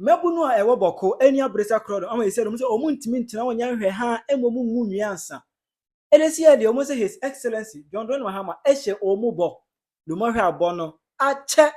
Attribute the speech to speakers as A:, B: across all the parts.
A: Mebunu a ewo boko eni abresa crowd am say no say omuntimi ntina wonya hwe ha emomu mu nwiansa edesi ya de omo say his excellency John Mahama ehye omu bo no mo hwe abo no ache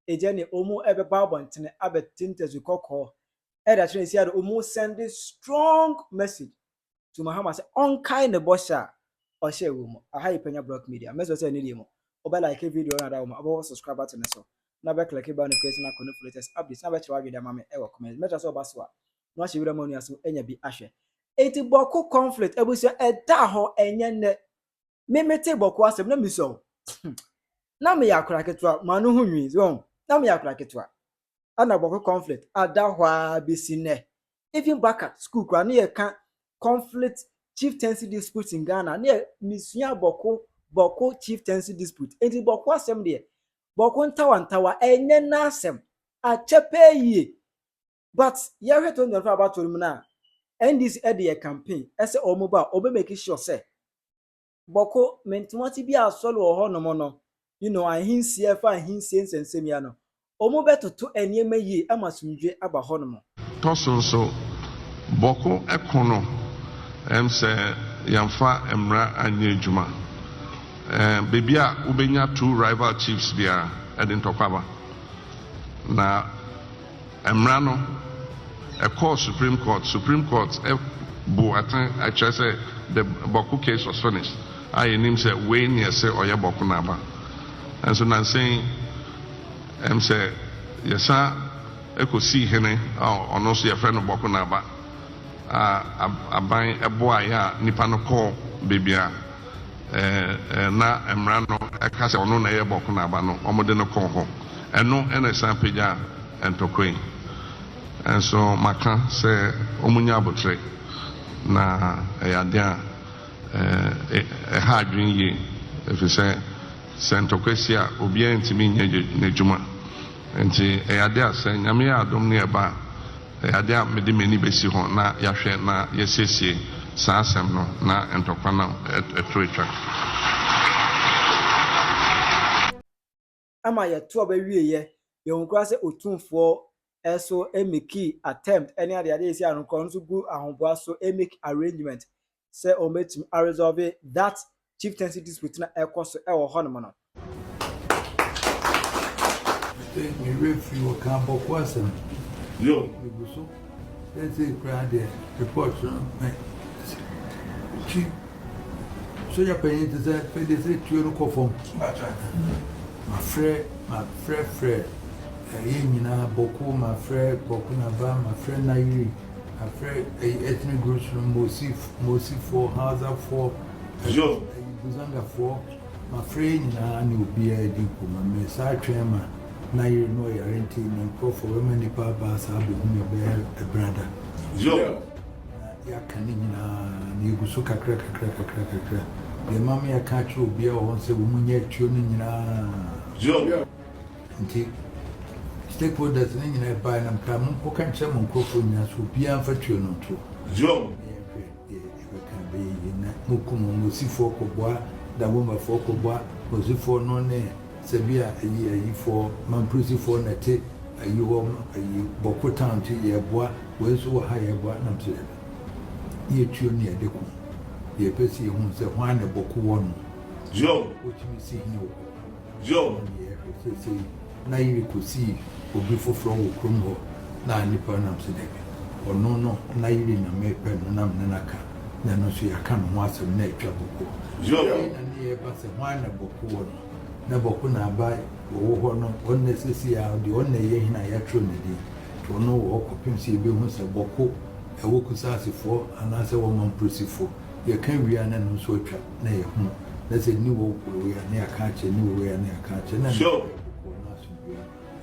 A: ejene omu ebeba abontene abetintezu kokko eda tire si ya de omu send a strong message to Mahama say on kind the bosha o share wo aha Penyah block media meso say ni mo oba like video na da wo abo subscribe button so na be click ba notification na connect latest updates na be chewa video ma me e wo comment meta so baso a no ahye wira manu aso enya bi ahwe eti Bawku conflict ebusia eda ho enye ne me mete Bawku asem na miso na me yakura ketwa manu hu nwi so na me yakura ketwa ana Bawku conflict ada ho abisi ne even back at school kwa na ye ka conflict chieftaincy dispute in Ghana na misua Bawku chieftaincy dispute eti Bawku asem de Bawku ntawa enye na asem achepe yi but ye hweto ndonfa about to na NDC ede campaign ese omoba obe make sure say Bawku mentumati bi asolo ho no mo no ahinsie fa ahinsie nsensem ya no omo betoto eniema yi amasumdwe aba ho no mo
B: tosonso Bawku ekono say yamfa emra anye adwuma bebia ubenya two rival chiefs bia edin tokwaba na emra no a court Supreme Court bu I say the Bawku case was finished. I name say way near say oya Bawku naba. And so now saying say yes sir eko see hene or no see a friend of Bawku naba aban eboa ya nipa no call bibia na emra no eka say ono na ye Bawku naba no omode no call ho eno ena san Penyah entokwen. And so maka say omunya abotre na eyadea hadwin ye if say sentokwesia obi antimi nya n'adwuma nti eyadea say nyame adom ne eba eyadea mede mani besi ho na yahwe na yesesie saa asem no na entokwa na etretwa
A: ama ye to obawie ye yonkwa say otumfo eso emeki attempt any other day say anu kon so go ahomboa so make arrangement say o metim resolve that chieftaincy dispute na ekoso e wo ho no no
C: me refi o kan Bawku asem
B: yo
C: so let's say crowd report chief so ya Penyah to say pe dey say tuo no kofom my friend nyina Bawku my friend Bawku naba my friend Nairi my friend ethnic groups from Mosi for Hausa for Buzanga for my friend nyina ni obi a di ko me sa twema Nairi no ya renti no ko for women nipa ba sa be hu be brother ya kan nyina ni gusu kakra the mama ya ka tro obi a won se wo munye tuo ni nyina nti stakeholders in a buy and come, who can tell Mokofon as will be unfortunate no too.
B: Joe
C: can be in Mukum, Musifo Koboa, the woman for Koboa, Musifo None, Sevilla a year for Mampusi for Nate, a Bawku town to ye bois, where so high a bois number. Ye tune near the Kum. Ye Pessi whom said one a Bawku one.
B: Joe,
C: which we see no.
B: Joe,
C: say, Nairi could see. Obi foforo wo krom ho na nipa nam se debe ono Nairi na mepe no nam nanaka na no so yaka no ho asem na etwa Bawku na ne ba se hwan na Bawku wo na Bawku na ba wo ho no onne sisi ya de onne ye hina ya tro ne di to no wo kopim se be hu se Bawku e wo kusasefo ana se wo mamprosifo ye kan wi ana no so atwa na ye hu na se ni wo ko ya ne aka che ni wo ya ne aka che na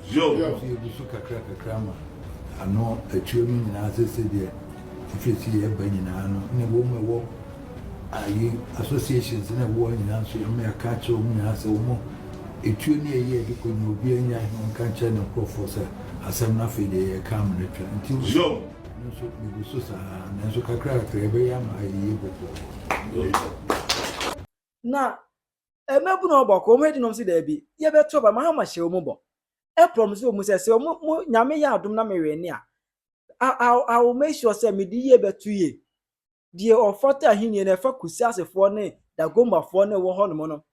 B: Joe,
C: you look at Crama. I know a children in as I said, if you see a Benyano, in a woman walk, associations in a war in answer, you may catch a woman as a woman. A 2 year because you be in your country and go for as I'm not a calm return until
B: Joe.
C: So, and so Kakra,
A: na emebu no Bawku o medi no se da bi ye beto ba Mahama hye omubo e promise o mu say mo nyame ya adom na mewe ni a I will make sure say me di ye betu ye die ofata ahini na fa kusi asefo ne da gombafo ne wo ho no mo no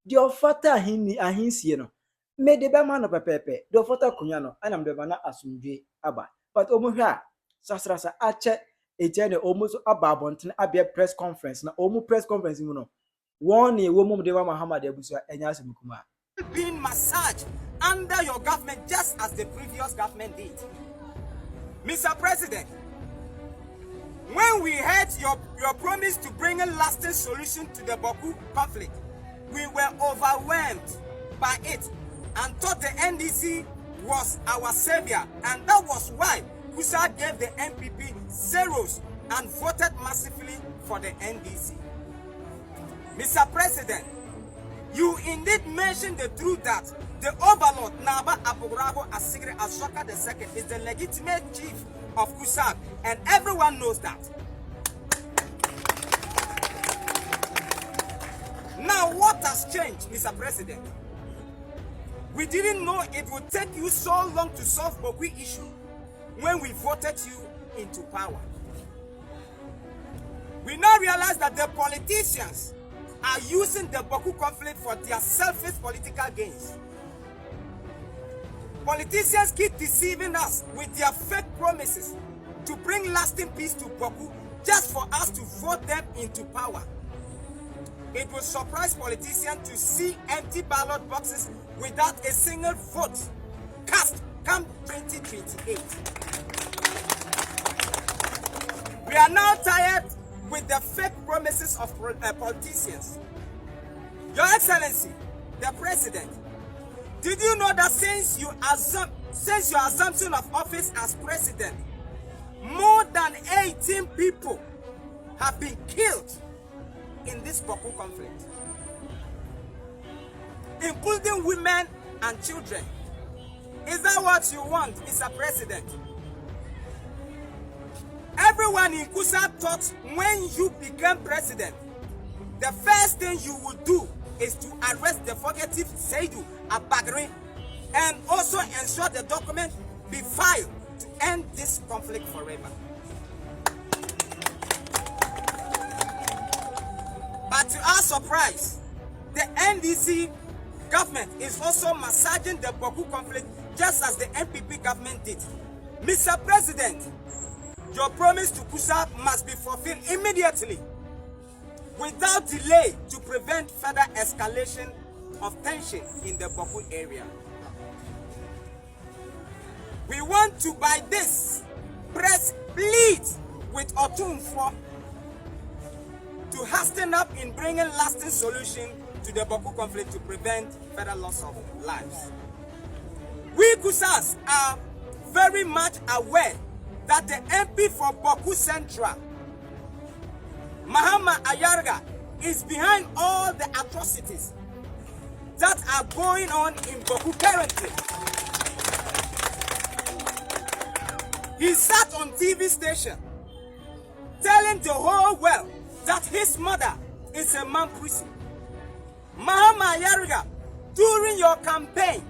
A: die ofata ahinsie no me de be ma no pepepe de ofata kunya no ana me de ba na asumdwe aba but omo hwe a sasrasa ache eje ne omo so aba abonten abia press conference na omo press conference mu no won e wo mum de Mahama de abusu enya asemukuma
D: being massaged under your government just as the previous government did. Mr. President, when we heard your promise to bring a lasting solution to the Bawku conflict, we were overwhelmed by it and thought the NDC was our savior, and that was why Kusa gave the MPP zeros and voted massively for the NDC. Mr. President, you indeed mentioned the truth that the overlord Naba Apogrago Asigre Ashoka II is the legitimate chief of Kusa, and everyone knows that. Now what has changed, Mr. President? We didn't know it would take you so long to solve Bawku issue when we voted you into power. We now realize that the politicians are using the Bawku conflict for their selfish political gains. Politicians keep deceiving us with their fake promises to bring lasting peace to Bawku just for us to vote them into power. It will surprise politicians to see empty ballot boxes without a single vote cast come 2028. We are now tired with the fake promises of politicians. Your Excellency, the President, did you know that since your assumption of office as President, more than 18 people have been killed in this Bawku conflict, including women and children? Is that what you want, Mr. President? Everyone in Kusa thought when you became president, the first thing you would do is to arrest the fugitive Saidu Abagri and also ensure the document be filed to end this conflict forever. But to our surprise, the NDC government is also massaging the Bawku conflict just as the MPP government did. Mr. President, your promise to Kusa must be fulfilled immediately, without delay, to prevent further escalation of tension in the Bawku area. We want to, by this press, plead with Otumfo to hasten up in bringing lasting solution to the Bawku conflict to prevent further loss of lives. We Kusas are very much aware that the MP for Bawku Central, Mahama Ayarga, is behind all the atrocities that are going on in Bawku currently. He sat on TV station telling the whole world that his mother is a Mamprisi. Mahama Ayarga, during your campaign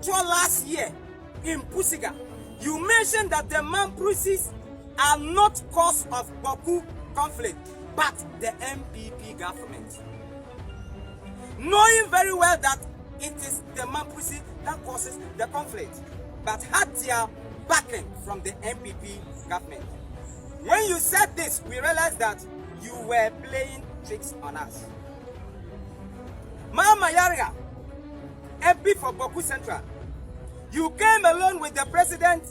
D: through last year in Pusiga, you mentioned that the Mamprisis are not cause of Bawku conflict, but the MPP government. Knowing very well that it is the Mamprisi that causes the conflict, but had their backing from the MPP government. When you said this, we realized that you were playing tricks on us. Mahama Ayarga, MP for Bawku Central, you came alone with the president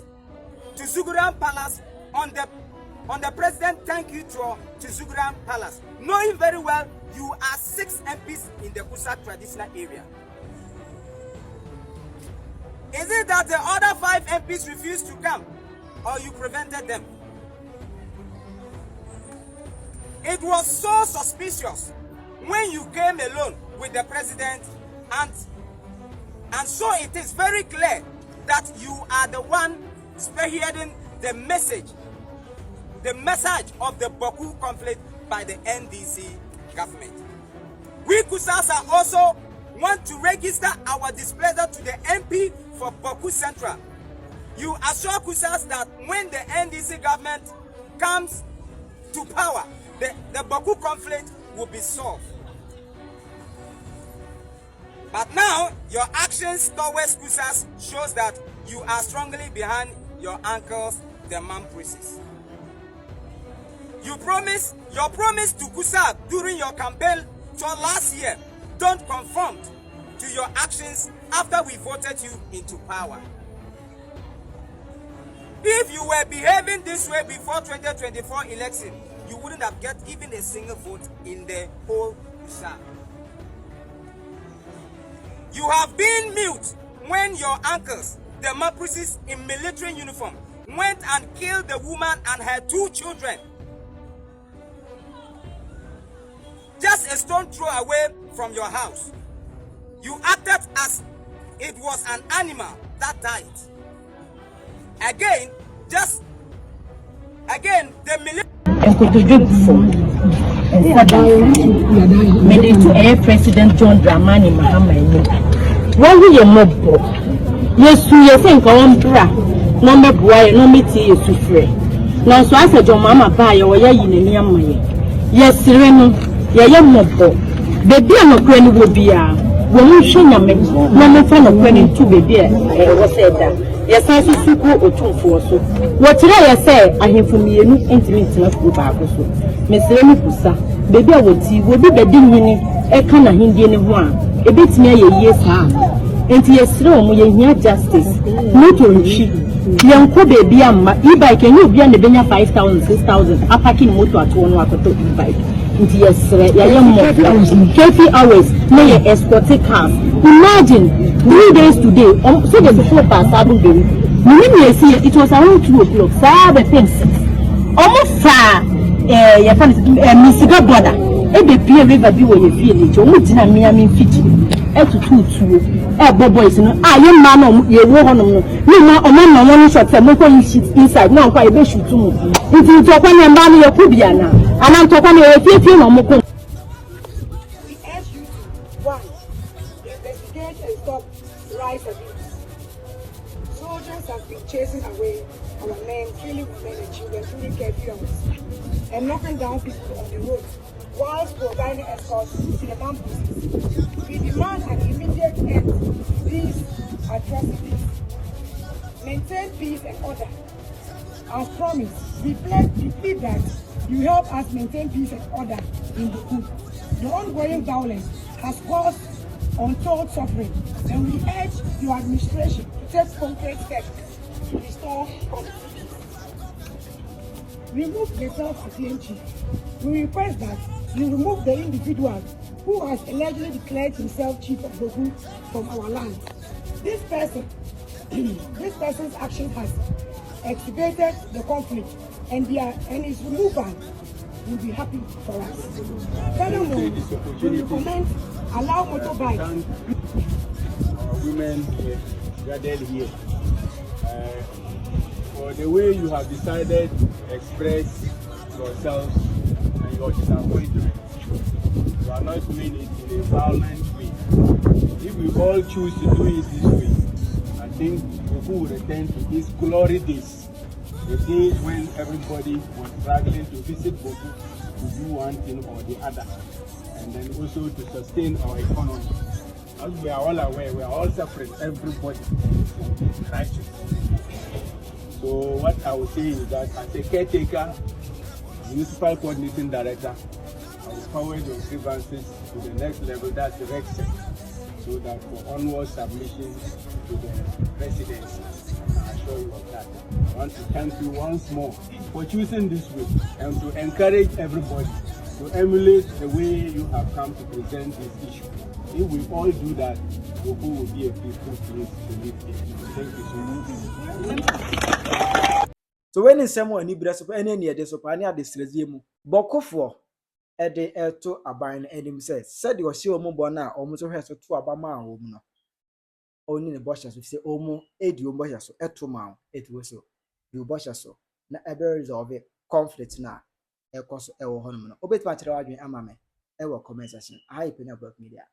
D: to Zuguram Palace on the president thank you tour to Zuguram Palace, knowing very well you are 6 MPs in the Kusa traditional area. Is it that the other 5 MPs refused to come, or you prevented them? It was so suspicious when you came alone with the president, and so it is very clear that you are the one spearheading the message of the Bawku conflict by the NDC government. We Kusas are also want to register our displeasure to the MP for Bawku Central. You assure Kusas that when the NDC government comes to power, the Bawku conflict will be solved. But now, your actions towards Kusas shows that you are strongly behind your uncles, the Mamprises. Your promise to Kusa during your campaign tour last year don't conform to your actions after we voted you into power. If you were behaving this way before 2024 election, you wouldn't have get even a single vote in the whole Kusa. You have been mute when your uncles, the Mamprises in military uniform, went and killed the woman and her 2 children. Just a stone throw away from your house. You acted as it was an animal that died. Again, the military.
E: President John Mahama. What will you mob? Yes, you think I want number boy, no meeting is too free. Now, so I said, John Mama buy or ya in a money. Yes, Sereno, ya mob. Baby, I'm not going to be a woman. No friend of winning 2 baby. Was said that. Yes, I should go or 2 for so. What did I say? I have for me a new intimate enough group. Miss Remy Pusa, baby, I will see, will be bedding winning a kind of Indian one. A bit near a year's hand. And yes, room, we hear justice. No to retreat. Young baby, e-bike, and you'll be on the Penyah 5,000, 6,000, a packing motor at 1 water to e-bike. Yes, young 30 hours, may escort cars. Imagine 3 days today, so the before past 7 days. It was around 2 o'clock, 5 almost far. Misiga border. Ebe pie river bi wo ye village. Omo tina Miami Fiji. Etutu. Boys no. Ye man no ye wo honom no. Me ma omo na won shot say mo ko shit inside. Na kwa ebe shoot mu. Nti to kwa ne mba no ye ku bia na. Ana to kwa ne ye fie no mo ko.
F: We ask you to 1. Investigate and stop rice abuse. Soldiers have been chasing away our men, killing women and children during curfew hours, and knocking down people on the road whilst providing escorts to the Mamprises. We demand an immediate end to these atrocities. Maintain peace and order. As promised, we plead that you help us maintain peace and order in the group. The ongoing violence has caused untold suffering, and we urge your administration to take concrete steps to restore order. Remove the self-proclaimed chief. We request that you remove the individual who has allegedly declared himself chief of Bawku from our land. This person's action has exacerbated the conflict, and his removal will be happy for us. Furthermore, we recommend allow motorbikes.
G: Women gathered here. For the way you have decided to express yourselves and your disappointment, you are not doing it in a violent way. If we all choose to do it this way, I think Bawku will return to its glory days. The days when everybody was struggling to visit Bawku to do one thing or the other, and then also to sustain our economy. As we are all aware, we are all suffering, everybody is righteous. So what I would say is that as a caretaker, municipal coordinating director, I will forward your grievances to the next level, that's the RECSEC, so that for onward submission to the presidency. I assure you of that. I want to thank you once more for choosing this way and to encourage everybody to emulate the way you have come to present this issue. If we all do that, Bawku will be a peaceful place to live in. Thank you so much.
A: So when someone ni bra so any near the so pani adestrezie mu Bawkufo e de eto aban enim said the osi omo bo na omo so hwe so to abama a omo no oni ne bosha so say omo edi omo bosha so eto ma eto so you bosha so na ebe resolve conflict na ekoso ewo hono no obetima kire wadwen ama me ewo comment section hi Penyah Media.